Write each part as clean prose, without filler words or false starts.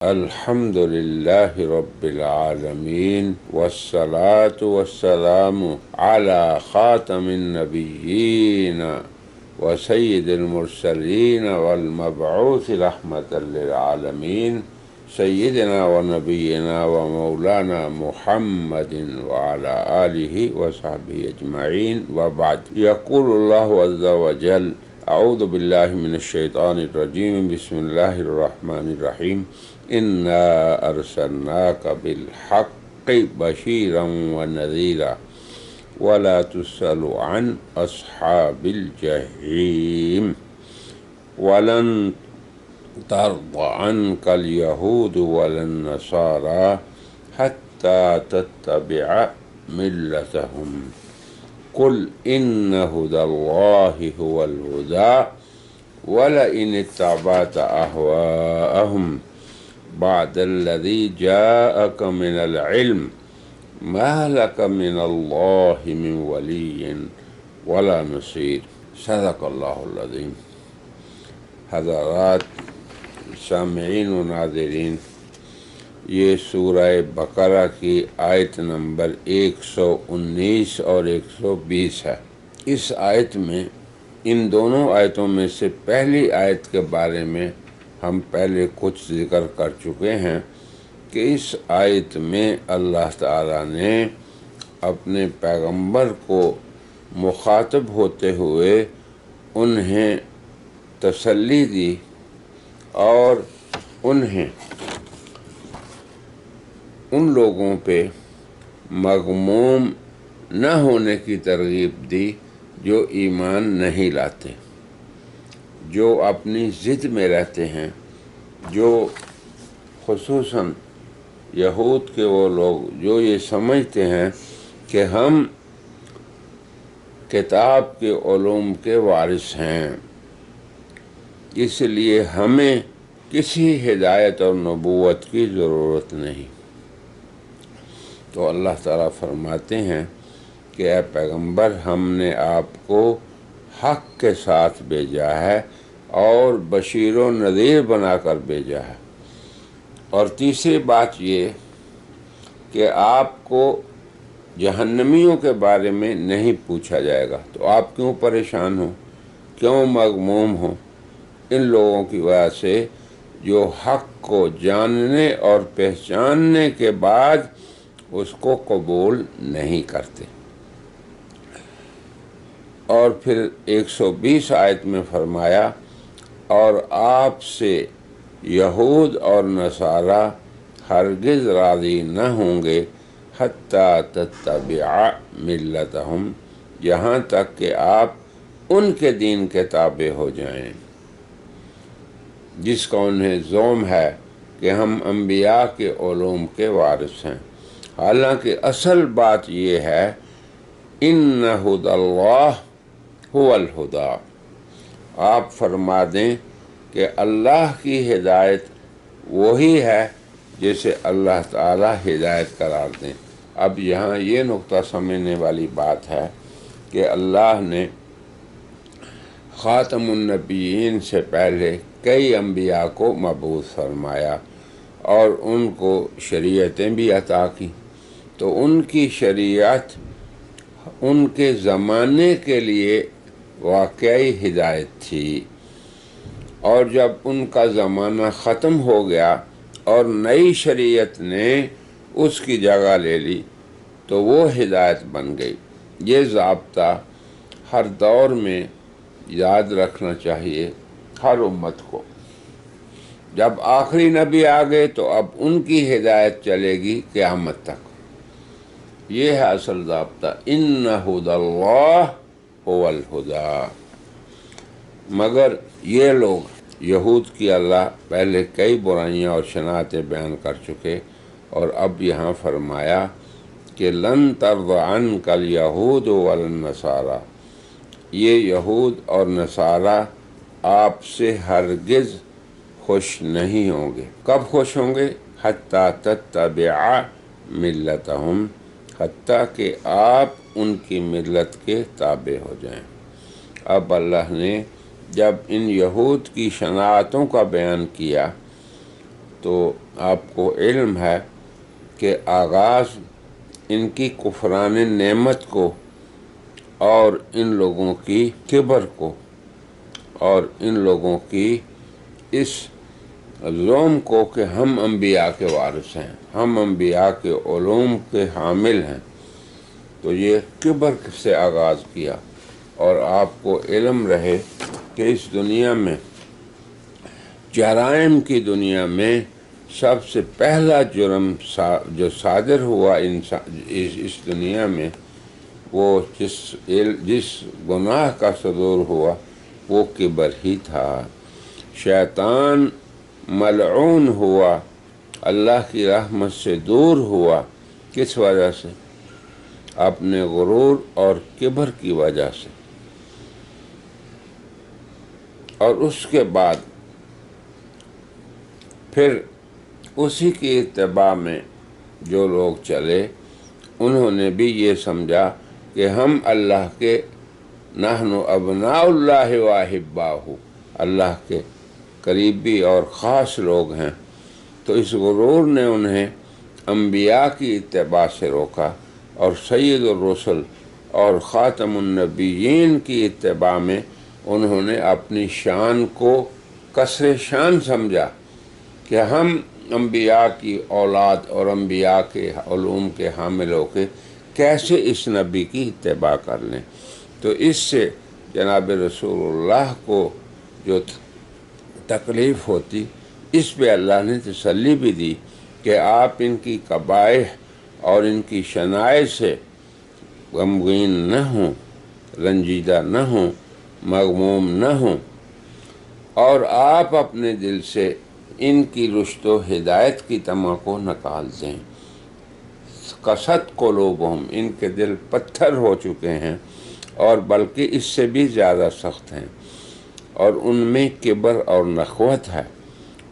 الحمد لله رب العالمين والصلاة والسلام على خاتم النبيين وسيد المرسلين والمبعوث رحمة للعالمين سيدنا ونبينا ومولانا محمد وعلى آله وصحبه أجمعين وبعد. يقول الله عز وجل: أعوذ بالله من الشيطان الرجيم بسم الله الرحمن الرحيم إنا أرسلناك بالحق بشيرا ونذيرا ولا تسأل عن أصحاب الجحيم ولن ترضى عنك اليهود ولا النصارى حتى تتبع ملتهم قل إن هدى الله هو الهدى ولئن اتبعت أهواءهم بعد الذي جاءك من العلم ما لك من الله من ولي ولا نصير. صدق اللہ العظیم. حضرات سامعین و ناظرین، یہ سورہ بقرہ کی آیت نمبر 119 اور 120 ہے. اس آیت میں، ان دونوں آیتوں میں سے پہلی آیت کے بارے میں ہم پہلے کچھ ذکر کر چکے ہیں کہ اس آیت میں اللہ تعالیٰ نے اپنے پیغمبر کو مخاطب ہوتے ہوئے انہیں تسلی دی اور انہیں ان لوگوں پہ مغموم نہ ہونے کی ترغیب دی جو ایمان نہیں لاتے، جو اپنی ضد میں رہتے ہیں، جو خصوصاً یہود کے وہ لوگ جو یہ سمجھتے ہیں کہ ہم کتاب کے علوم کے وارث ہیں، اس لیے ہمیں کسی ہدایت اور نبوت کی ضرورت نہیں. تو اللہ تعالیٰ فرماتے ہیں کہ اے پیغمبر، ہم نے آپ کو حق کے ساتھ بھیجا ہے اور بشیر و نذیر بنا کر بھیجا ہے. اور تیسری بات یہ کہ آپ کو جہنمیوں کے بارے میں نہیں پوچھا جائے گا، تو آپ کیوں پریشان ہوں، کیوں مغموم ہوں ان لوگوں کی وجہ سے جو حق کو جاننے اور پہچاننے کے بعد اس کو قبول نہیں کرتے. اور پھر 120 آیت میں فرمایا: اور آپ سے یہود اور نصارہ ہرگز راضی نہ ہوں گے حتیٰ تتبع ملتہم، یہاں تک کہ آپ ان کے دین کے تابع ہو جائیں جس کا انہیں زعم ہے کہ ہم انبیاء کے علوم کے وارث ہیں. حالانکہ اصل بات یہ ہے ان ھدی اللہ هو الہدی. آپ فرما دیں کہ اللہ کی ہدایت وہی ہے جسے اللہ تعالیٰ ہدایت قرار دیں. اب یہاں یہ نقطہ سمجھنے والی بات ہے کہ اللہ نے خاتم النبیین سے پہلے کئی انبیاء کو مبعوث فرمایا اور ان کو شریعتیں بھی عطا کی، تو ان کی شریعت ان کے زمانے کے لیے واقعی ہدایت تھی، اور جب ان کا زمانہ ختم ہو گیا اور نئی شریعت نے اس کی جگہ لے لی تو وہ ہدایت بن گئی. یہ ضابطہ ہر دور میں یاد رکھنا چاہیے ہر امت کو. جب آخری نبی آ گئے تو اب ان کی ہدایت چلے گی قیامت تک. یہ ہے اصل ضابطہ، ان ھدی اللہ هو الہدی. مگر یہ لوگ یہود کی اللہ پہلے کئی برائیاں اور شناعتیں بیان کر چکے، اور اب یہاں فرمایا کہ لن ترضی عنک الیہود ولا النصارى، یہ یہود اور نصارہ آپ سے ہرگز خوش نہیں ہوں گے. کب خوش ہوں گے؟ حتیٰ تتبع ملتہم، حتیٰ کہ آپ ان کی ملت کے تابع ہو جائیں. اب اللہ نے جب ان یہود کی شناعتوں کا بیان کیا تو آپ کو علم ہے کہ آغاز ان کی کفران نعمت کو اور ان لوگوں کی کبر کو اور ان لوگوں کی اس علوم کو کہ ہم انبیاء کے وارث ہیں، ہم انبیاء کے علوم کے حامل ہیں، تو یہ کبر سے آغاز کیا۔ اور آپ کو علم رہے کہ اس دنیا میں، جرائم کی دنیا میں، سب سے پہلا جرم جو صادر ہوا اس دنیا میں، وہ جس گناہ کا صدور ہوا وہ کبر ہی تھا۔ شیطان ملعون ہوا، اللہ کی رحمت سے دور ہوا، کس وجہ سے؟ اپنے غرور اور کبر کی وجہ سے۔ اور اس کے بعد پھر اسی کی اتباع میں جو لوگ چلے، انہوں نے بھی یہ سمجھا کہ ہم اللہ کے نحن ابناء اللہ و احباؤہ، اللہ کے قریبی اور خاص لوگ ہیں۔ تو اس غرور نے انہیں انبیاء کی اتباع سے روکا، اور سید الرسل اور خاتم النبیین کی اتباع میں انہوں نے اپنی شان کو کسر شان سمجھا کہ ہم انبیاء کی اولاد اور انبیاء کے علوم کے حامل ہو کے کیسے اس نبی کی اتباع کر لیں۔ تو اس سے جناب رسول اللہ کو جو تکلیف ہوتی، اس پہ اللہ نے تسلی بھی دی کہ آپ ان کی قبائح اور ان کی شنائع سے غمگین نہ ہوں، رنجیدہ نہ ہوں، مغموم نہ ہوں، اور آپ اپنے دل سے ان کی رشد و ہدایت کی طمع کو نکال دیں۔ قست قلوبہم، ان کے دل پتھر ہو چکے ہیں، اور بلکہ اس سے بھی زیادہ سخت ہیں، اور ان میں کبر اور نخوت ہے،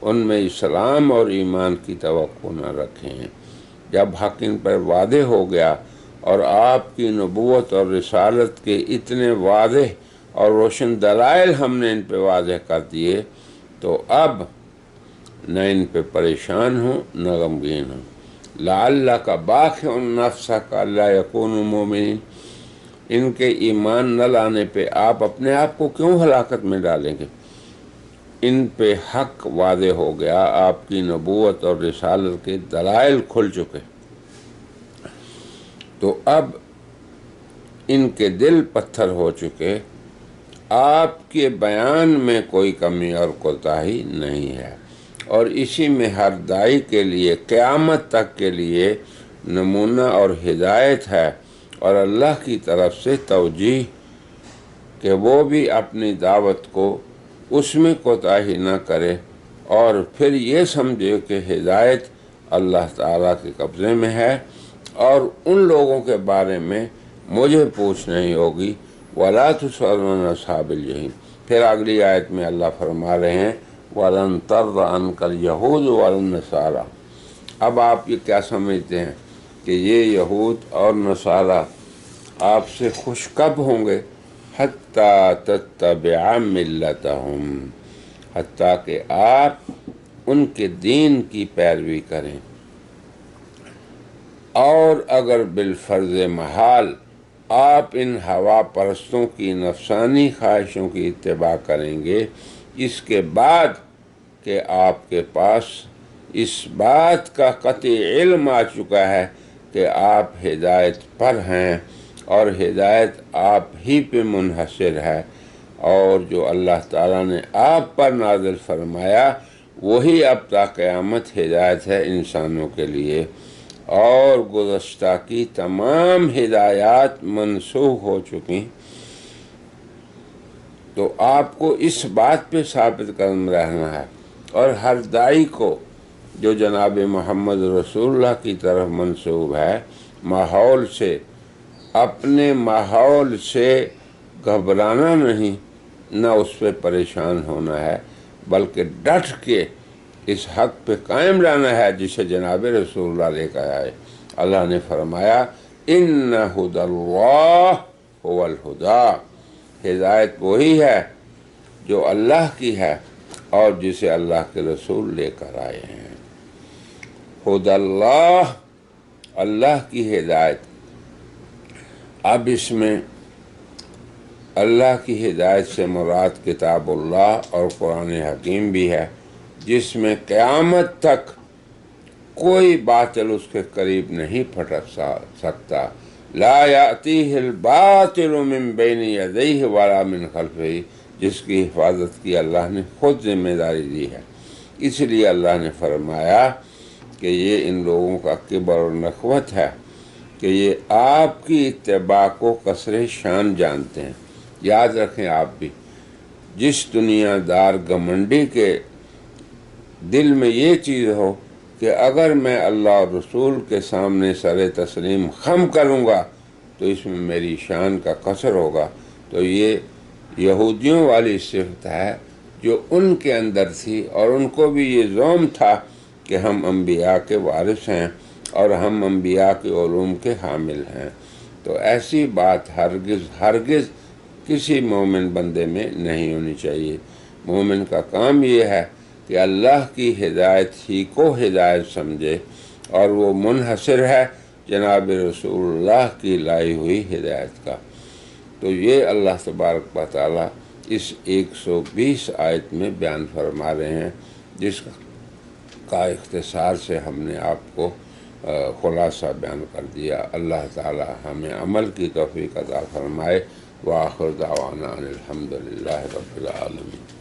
ان میں اسلام اور ایمان کی توقع نہ رکھیں۔ جب حق ان پر واضح ہو گیا اور آپ کی نبوت اور رسالت کے اتنے واضح اور روشن دلائل ہم نے ان پہ واضح کر دیے، تو اب نہ ان پہ پریشان ہوں نہ غمگین ہوں۔ لعلک باخع نفسک الا یکونوا مؤمنین، ان کے ایمان نہ لانے پہ آپ اپنے آپ کو کیوں ہلاکت میں ڈالیں گے؟ ان پہ حق واضح ہو گیا، آپ کی نبوت اور رسالت کے دلائل کھل چکے، تو اب ان کے دل پتھر ہو چکے، آپ کے بیان میں کوئی کمی اور کوتاہی نہیں ہے، اور اسی میں ہر داعی کے لیے قیامت تک کے لیے نمونہ اور ہدایت ہے، اور اللہ کی طرف سے توجیہ کہ وہ بھی اپنی دعوت کو اس میں کوتاہی نہ کرے، اور پھر یہ سمجھے کہ ہدایت اللہ تعالیٰ کے قبضے میں ہے، اور ان لوگوں کے بارے میں مجھے پوچھ نہیں ہوگی۔ وَلَا تُسْأَلُ عَنْ أَصْحَابِ الْجَحِيمِ، پھر اگلی آیت میں اللہ فرما رہے ہیں وَلَن تَرْضَ عَنْكَ الْيَهُودُ وَلَا النَّصَارَىٰ۔ اب آپ یہ کیا سمجھتے ہیں کہ یہ یہود اور نصارہ آپ سے خوش کب ہوں گے؟ حَتَّىٰ تَتَّبِعَ مِلَّتَهُمْ، حتیٰ کہ آپ ان کے دین کی پیروی کریں، اور اگر بالفرض محال آپ ان ہوا پرستوں کی نفسانی خواہشوں کی اتباع کریں گے، اس کے بعد کہ آپ کے پاس اس بات کا قطعی علم آ چکا ہے کہ آپ ہدایت پر ہیں، اور ہدایت آپ ہی پہ منحصر ہے، اور جو اللہ تعالیٰ نے آپ پر نازل فرمایا وہی اب تا قیامت ہدایت ہے انسانوں کے لیے، اور گزشتہ کی تمام ہدایات منسوخ ہو چکی، تو آپ کو اس بات پہ ثابت قدم رہنا ہے، اور ہر داعی کو جو جناب محمد رسول اللہ کی طرف منسوب ہے، ماحول سے، اپنے ماحول سے گھبرانا نہیں، نہ اس پہ پریشان ہونا ہے، بلکہ ڈٹ کے اس حق پہ قائم رہنا ہے جسے جناب رسول اللہ لے کر آئے۔ اللہ نے فرمایا ان ھدی اللہ ھو الھدی، ہدایت وہی ہے جو اللہ کی ہے اور جسے اللہ کے رسول لے کر آئے ہیں۔ خدا اللہ، اللہ کی ہدایت۔ اب اس میں اللہ کی ہدایت سے مراد کتاب اللہ اور قرآن حکیم بھی ہے، جس میں قیامت تک کوئی باطل اس کے قریب نہیں پھٹک سکتا۔ لا یأتیہ الباطل من بین یدیہ ولا من خلفہ، جس کی حفاظت کی اللہ نے خود ذمہ داری دی ہے۔ اس لیے اللہ نے فرمایا کہ یہ ان لوگوں کا کبر اور نخوت ہے کہ یہ آپ کی اتباع کو قصر شان جانتے ہیں۔ یاد رکھیں آپ بھی، جس دنیا دار گھمنڈی کے دل میں یہ چیز ہو کہ اگر میں اللہ اور رسول کے سامنے سر تسلیم خم کروں گا تو اس میں میری شان کا قصر ہوگا، تو یہ یہودیوں والی صفت ہے جو ان کے اندر تھی، اور ان کو بھی یہ زوم تھا کہ ہم انبیاء کے وارث ہیں اور ہم انبیاء کے علوم کے حامل ہیں۔ تو ایسی بات ہرگز کسی مومن بندے میں نہیں ہونی چاہیے۔ مومن کا کام یہ ہے کہ اللہ کی ہدایت ہی کو ہدایت سمجھے، اور وہ منحصر ہے جناب رسول اللہ کی لائی ہوئی ہدایت کا۔ تو یہ اللہ تبارک و تعالیٰ اس 120 آیت میں بیان فرما رہے ہیں، جس کا اختصار سے ہم نے آپ کو خلاصہ بیان کر دیا۔ اللہ تعالیٰ ہمیں عمل کی توفیق عطا فرمائے۔ وآخر دعوانا ان الحمد للہ رب العالمین۔